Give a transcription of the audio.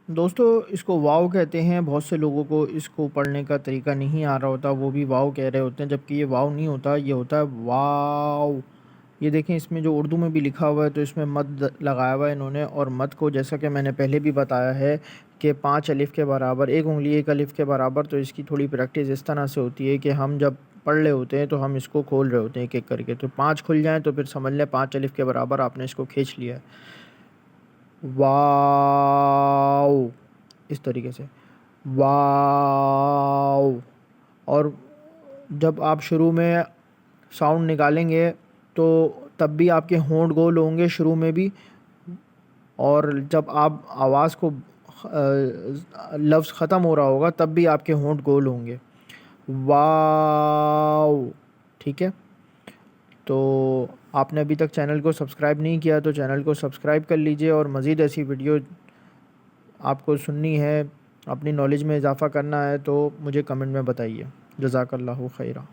दोस्तों इसको वाव कहते हैं। बहुत से लोगों को इसको पढ़ने का तरीका नहीं आ रहा होता, वो भी वाव कह रहे होते हैं, जबकि ये वाव नहीं होता, ये होता है वाव। ये देखें, इसमें जो उर्दू में भी लिखा हुआ है तो इसमें मद लगाया हुआ है इन्होंने। और मद को जैसा कि मैंने पहले भी बताया है कि 5 अलिफ़ के बराबर, एक उंगली एक अलिफ़ के बराबर। तो इसकी थोड़ी प्रैक्टिस इस तरह से होती है कि हम जब पढ़ रहे होते हैं तो हम इसको खोल रहे होते हैं एक एक करके। तो 5 खुल जाएँ तो फिर समझ लें 5 अलिफ़ के बराबर आपने इसको खींच लिया है। वाव, इस तरीके से वाव। और जब आप शुरू में साउंड निकालेंगे तो तब भी आपके होंठ गोल होंगे शुरू में भी, और जब आप आवाज़ को लफ्ज़ ख़त्म हो रहा होगा तब भी आपके होंठ गोल होंगे। वाव, ठीक है। तो आपने अभी तक चैनल को सब्सक्राइब नहीं किया तो चैनल को सब्सक्राइब कर लीजिए, और मज़ीद ऐसी वीडियो आपको सुननी है, अपनी नॉलेज में इजाफ़ा करना है तो मुझे कमेंट में बताइए। जज़ाकल्लाहु खैरा।